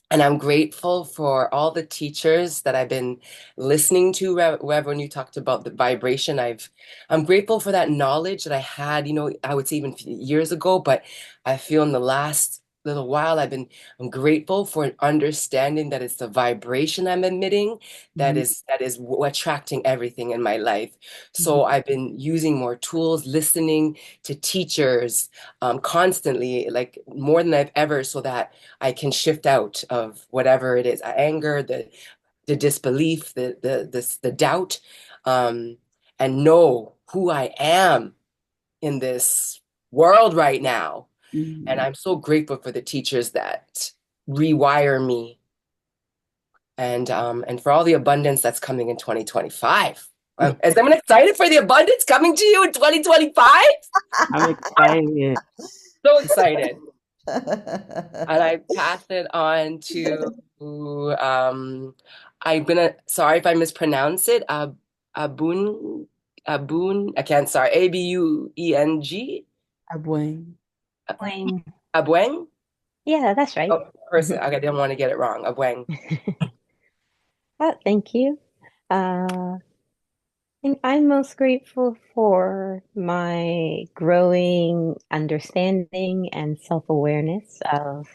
And I'm grateful for all the teachers that I've been listening to. When you talked about the vibration, I'm grateful for that knowledge that I had, I would say even years ago, but I feel in the last little while, I'm grateful for understanding that it's the vibration I'm emitting that is attracting everything in my life. So I've been using more tools, listening to teachers constantly, like more than I've ever, so that I can shift out of whatever it is, anger, the disbelief, the doubt, and know who I am in this world right now. And I'm so grateful for the teachers that rewire me, and for all the abundance that's coming in 2025. As I'm excited for the abundance coming to you in 2025. I'm excited. So excited. And I pass it on to sorry if I mispronounce it. Abun I can't, sorry. Abueng. Abwing. Abueng? Yeah, that's right. Oh, person. I didn't want to get it wrong. Abueng. Thank you. And I'm most grateful for my growing understanding and self-awareness of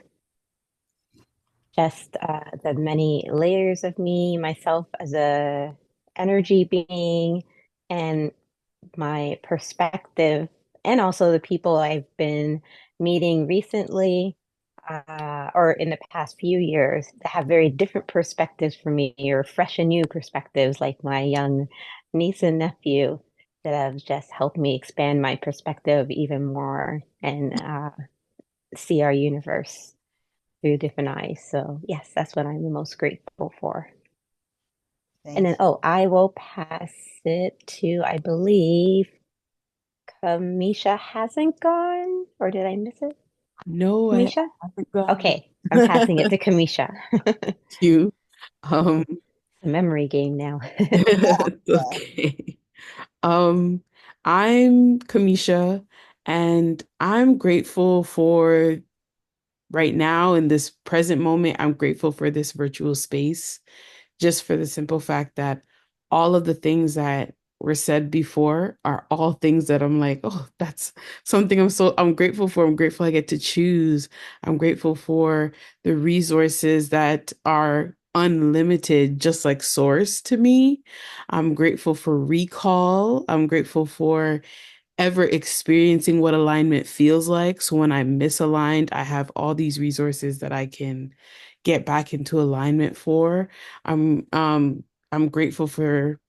just the many layers of me, myself as a energy being, and my perspective, and also the people I've been meeting recently, or in the past few years, that have very different perspectives from me, or fresh and new perspectives, like my young niece and nephew, that have just helped me expand my perspective even more and see our universe through different eyes. So yes, that's what I'm the most grateful for. And then, I will pass it to, I believe, Kamisha hasn't gone, or did I miss it? No, Kamisha? I haven't gone. Okay, I'm passing it to Kamisha. You. It's a memory game now. It's okay. I'm Kamisha, and I'm grateful for right now in this present moment. I'm grateful for this virtual space, just for the simple fact that all of the things that were said before are all things that I'm like, oh, that's something I'm grateful for. I'm grateful I get to choose. I'm grateful for the resources that are unlimited, just like source to me. I'm grateful for recall. I'm grateful for ever experiencing what alignment feels like. So when I'm misaligned, I have all these resources that I can get back into alignment for. I'm grateful for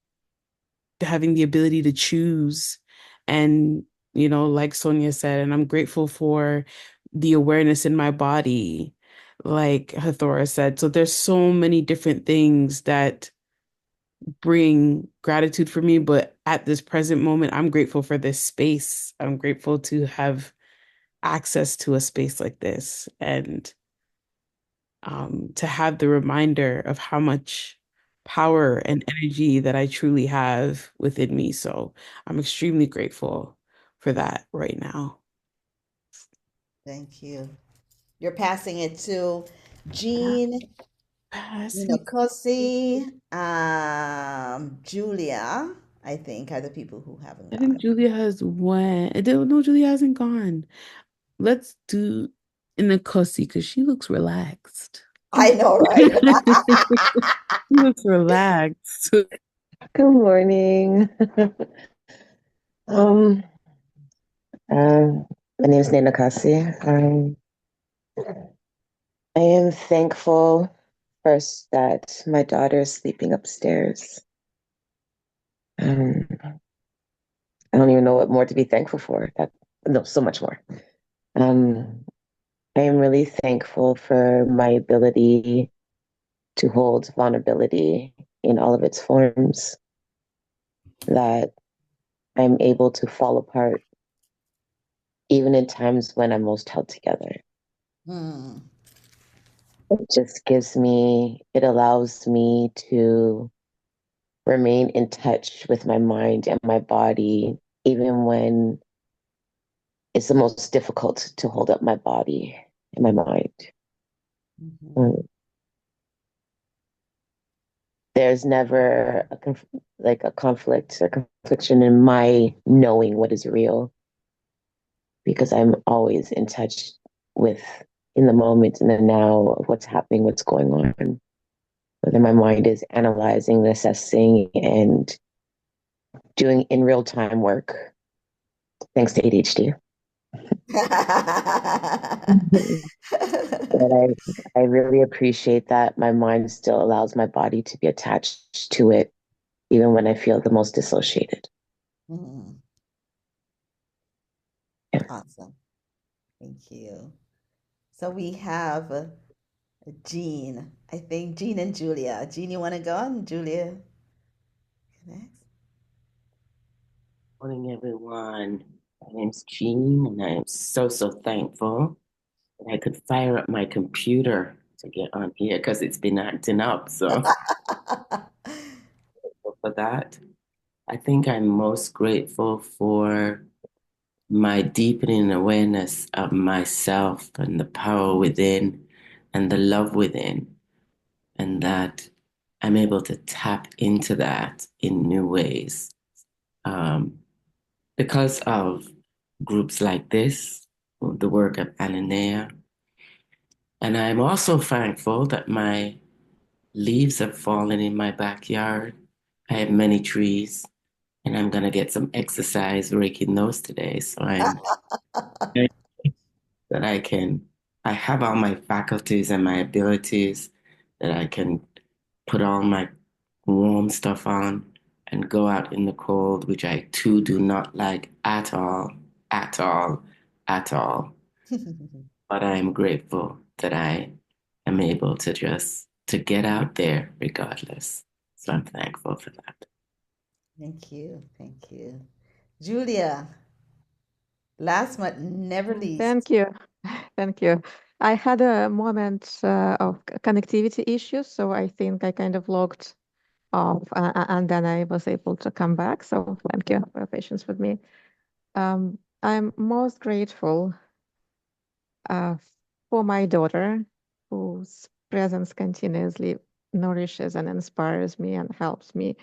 having the ability to choose And, like Sonia said, and I'm grateful for the awareness in my body, like Hathora said. So there's so many different things that bring gratitude for me. But at this present moment, I'm grateful for this space. I'm grateful to have access to a space like this and to have the reminder of how much power and energy that I truly have within me. So I'm extremely grateful for that right now. Thank you. You're passing it to Jean, Passing. Kosi, Julia, I think, are the people who haven't I think gone. Julia has went. I don't know, Julia hasn't gone. Let's do Inakosi because she looks relaxed. I know, right? She looks relaxed. Good morning. um, my name is Nina Kasi. I am thankful first that my daughter is sleeping upstairs. I don't even know what more to be thankful for. No, so much more. I am really thankful for my ability to hold vulnerability in all of its forms, that I'm able to fall apart even in times when I'm most held together. Hmm. It allows me to remain in touch with my mind and my body, even when it's the most difficult to hold up my body and my mind. There's never a conflict or confliction in my knowing what is real, because I'm always in touch with, in the moment, in the now, of what's happening, what's going on. Whether my mind is analyzing, assessing, and doing in real time work, thanks to ADHD. But I really appreciate that my mind still allows my body to be attached to it, even when I feel the most dissociated. Hmm. Awesome. Thank you. So we have Jean. I think Jean and Julia. Jean, you want to go on? Julia next. Morning, everyone. My name's Jean, and I am so thankful that I could fire up my computer to get on here because it's been acting up. So for that, I think I'm most grateful for my deepening awareness of myself and the power within and the love within, and that I'm able to tap into that in new ways. Because of groups like this, the work of Ananea. And I'm also thankful that my leaves have fallen in my backyard. I have many trees, and I'm going to get some exercise raking those today. So I'm that I have all my faculties and my abilities, that I can put all my warm stuff on and go out in the cold, which I too do not like at all, at all, at all. But I am grateful that I am able to to get out there regardless. So I'm thankful for that. Thank you. Thank you. Julia, last but never least. Thank you. Thank you. I had a moment of connectivity issues, so I think I kind of logged off and then I was able to come back. So thank you for your patience with me. I'm most grateful uh, for my daughter, whose presence continuously nourishes and inspires me and helps me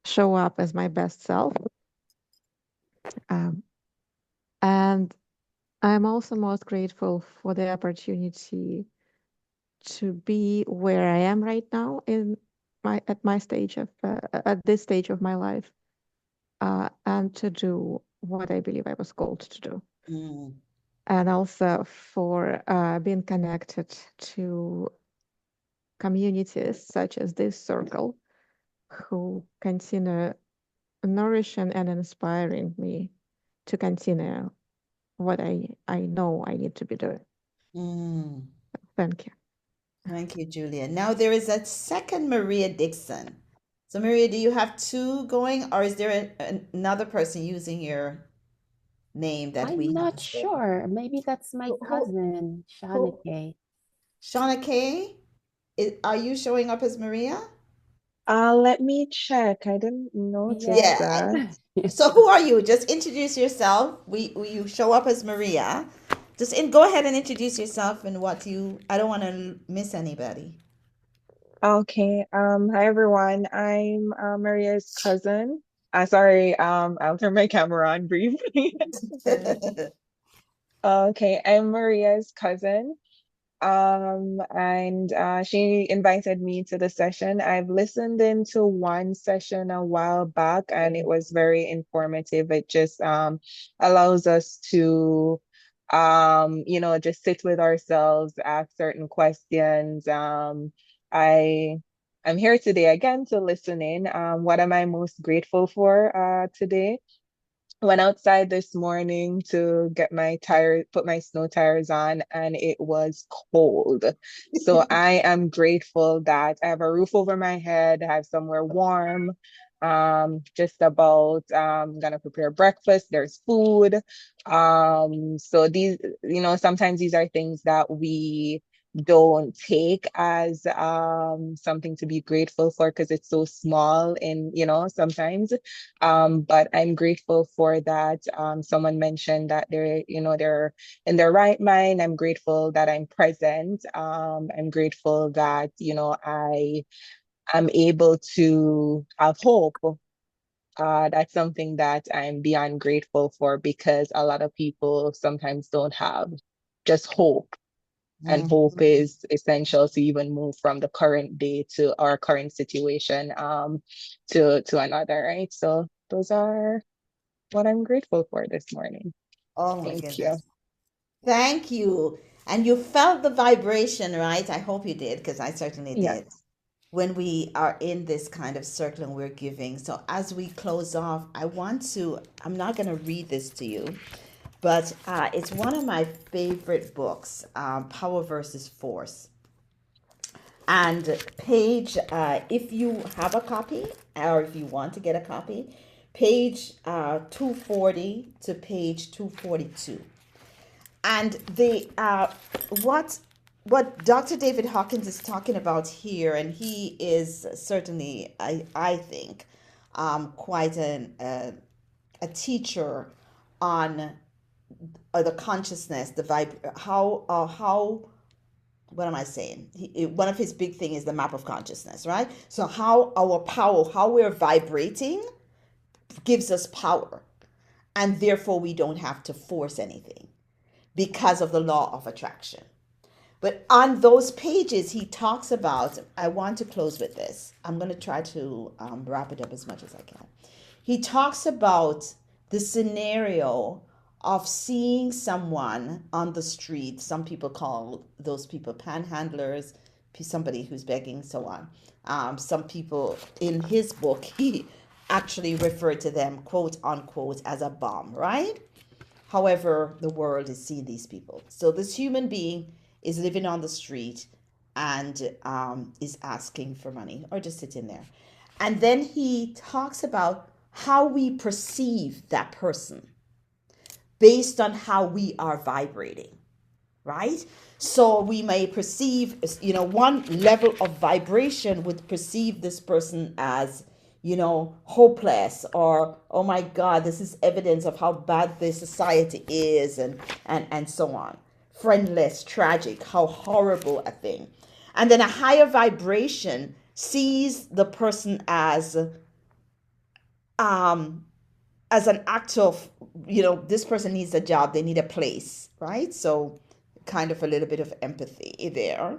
show up as my best self. And I'm also most grateful for the opportunity to be where I am right now at my stage of at this stage of my life, and to do what I believe I was called to do. Mm. And also for being connected to communities such as this circle, who continue nourishing and inspiring me to continue what I know I need to be doing. Mm. Thank you. Thank you, Julia. Now there is a second Maria Dixon. So, Maria, do you have two going, or is there another person using your name that we I'm not haven't spoken? sure. Maybe that's my cousin, Who? Shanike. Shauna Kay, are you showing up as Maria? Let me check. I didn't notice Yeah. Yes. that. So who are you? Just introduce yourself. You show up as Maria. Just go ahead and introduce yourself and what you. I don't want to miss anybody. Okay. Hi everyone. I'm Maria's cousin. Sorry, I'll turn my camera on briefly. Okay, I'm Maria's cousin. And she invited me to the session. I've listened into one session a while back, and it was very informative. It just allows us to just sit with ourselves, ask certain questions. I I'm here today again to listen in. What am I most grateful for today? Went outside this morning to get my tire, put my snow tires on, and it was cold. So I am grateful that I have a roof over my head, I have somewhere warm. Just about gonna prepare breakfast. There's food. So these, sometimes these are things that we don't take as something to be grateful for because it's so small and sometimes but I'm grateful for that. Someone mentioned that they're in their right mind. I'm grateful that I'm present. I'm grateful that, I am able to have hope. That's something that I'm beyond grateful for because a lot of people sometimes don't have just hope. And hope is essential to even move from the current day to our current situation to another, right? So those are what I'm grateful for this morning. Oh my Thank you. goodness. Thank you. And you felt the vibration, right? I hope you did, because I certainly Yes. did. When we are in this kind of circle and we're giving. So as we close off, I'm not going to read this to you, but it's one of my favorite books, Power versus Force. And if you have a copy or if you want to get a copy, page 240 to page 242. And what Dr. David Hawkins is talking about here, and he is certainly, I think, quite a teacher on the consciousness, the how what am I saying? One of his big thing is the map of consciousness, right? So how our power, how we're vibrating, gives us power, and therefore we don't have to force anything because of the law of attraction. But on those pages, he talks about, I want to close with this. I'm going to try to wrap it up as much as I can. He talks about the scenario of seeing someone on the street. Some people call those people panhandlers, somebody who's begging, so on. Some people in his book, he actually referred to them, quote unquote, as a bomb, right? However, the world is seeing these people. So this human being is living on the street and is asking for money or just sitting there. And then he talks about how we perceive that person based on how we are vibrating, right? So we may perceive, one level of vibration would perceive this person as, hopeless, or, oh my God, this is evidence of how bad this society is, and so on. Friendless, tragic, how horrible a thing. And then a higher vibration sees the person um as an act of, this person needs a job, they need a place, right? So kind of a little bit of empathy there.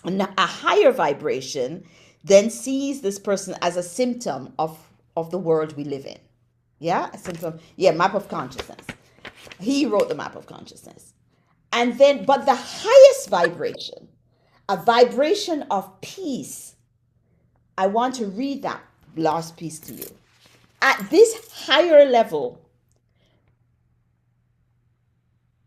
And a higher vibration then sees this person as a symptom of the world we live in. Yeah, a symptom. Yeah, map of consciousness. He wrote the map of consciousness. And then, but the highest vibration, a vibration of peace. I want to read that last piece to you. at this higher level,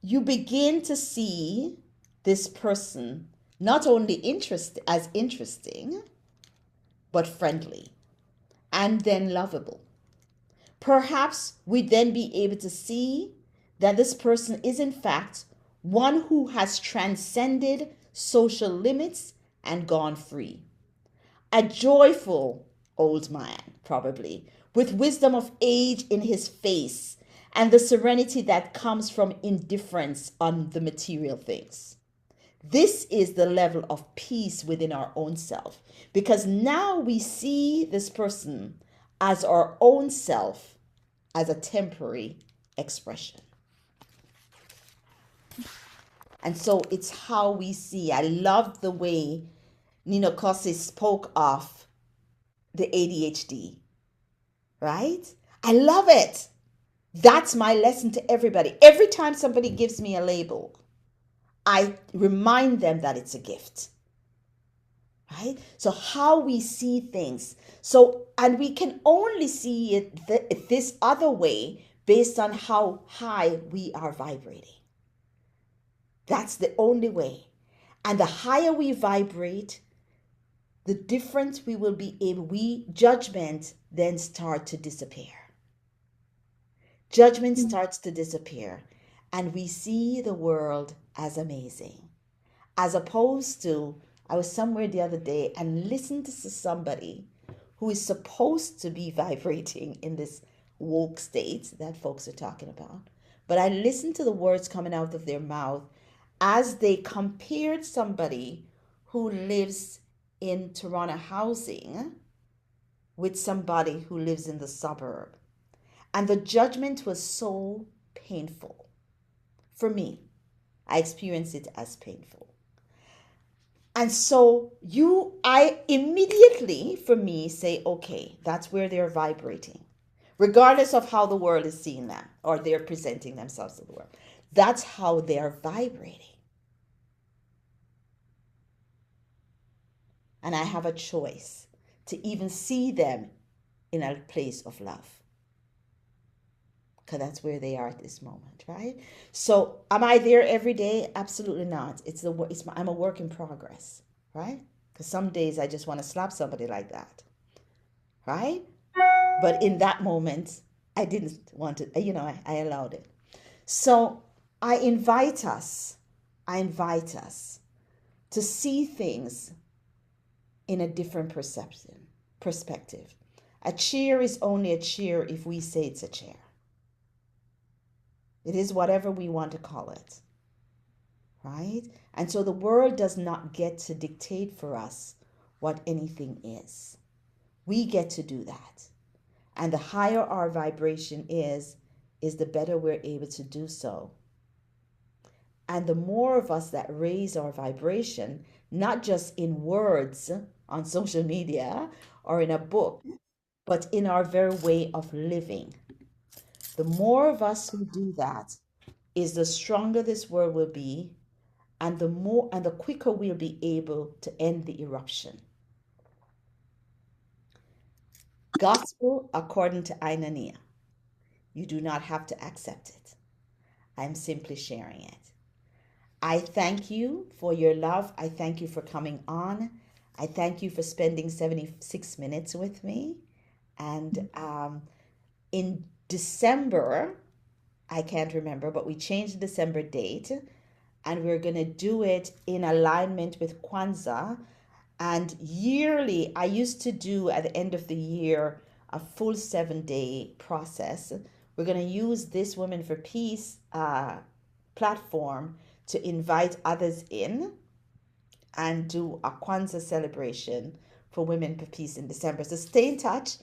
you begin to see this person not only interesting, but friendly and then lovable. Perhaps we then be able to see that this person is in fact one who has transcended social limits and gone free. A joyful old man, probably, with wisdom of age in his face and the serenity that comes from indifference on the material things. This is the level of peace within our own self, because now we see this person as our own self, as a temporary expression. And so it's how we see. I love the way Nino Cosse spoke of the ADHD, right? I love it. That's my lesson to everybody. Every time somebody gives me a label, I remind them that it's a gift, right? So how we see things. So, and we can only see it this other way based on how high we are vibrating. That's the only way. And the higher we vibrate, the difference we will be able, judgment then start to disappear. Judgment starts to disappear, and we see the world as amazing. As opposed to, I was somewhere the other day and listened to somebody who is supposed to be vibrating in this woke state that folks are talking about. But I listened to the words coming out of their mouth as they compared somebody who lives in Toronto housing with somebody who lives in the suburb. And the judgment was so painful for me. I experienced it as painful. And so I immediately, for me, say, okay, that's where they're vibrating, regardless of how the world is seeing them or they're presenting themselves to the world. That's how they're vibrating. And I have a choice to even see them in a place of love, because that's where they are at this moment, right? So am I there every day? Absolutely not. I'm a work in progress, right? Because some days I just want to slap somebody like that, right? But in that moment, I didn't want to, I allowed it. So I invite us to see things in a different perspective. A chair is only a chair if we say it's a chair. It is whatever we want to call it, right? And so the world does not get to dictate for us what anything is. We get to do that. And the higher our vibration is the better we're able to do so. And the more of us that raise our vibration, not just in words on social media or in a book, but in our very way of living. The more of us who do that is the stronger this world will be, and the quicker we'll be able to end the eruption. Gospel according to Ainania. You do not have to accept it. I'm simply sharing it. I thank you for your love. I thank you for coming on. I thank you for spending 76 minutes with me. And in December, I can't remember, but we changed the December date, and we're going to do it in alignment with Kwanzaa. And yearly, I used to do at the end of the year a full 7-day process. We're going to use this Women for Peace platform to invite others in and do a Kwanzaa celebration for Women for Peace in December. So stay in touch.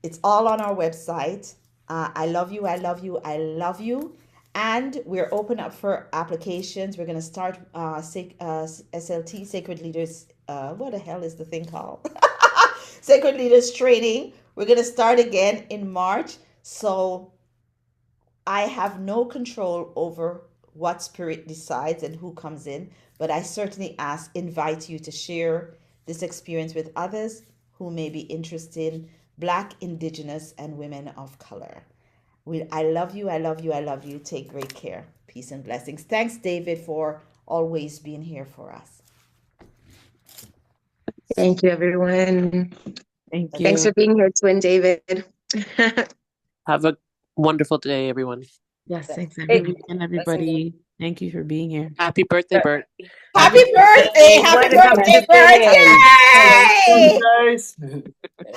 It's all on our website. I love you. I love you. I love you. And we're open up for applications. We're going to start SLT, Sacred Leaders. What the hell is the thing called? Sacred Leaders Training. We're going to start again in March. So I have no control over what spirit decides and who comes in, but I certainly invite you to share this experience with others who may be interested Black, Indigenous, and women of color. I love you. I love you. I love you. Take great care. Peace and blessings. Thanks, David, for always being here for us. Thank you, everyone. Thank Thanks you. for being here, Twin David. Have a wonderful day, everyone. Yes, thanks, Good everyone. weekend, everybody. Thank you for being here. Happy birthday, Bert. Happy birthday! Happy Wanted to come birthday, to Bert! finish. Yay! Guys.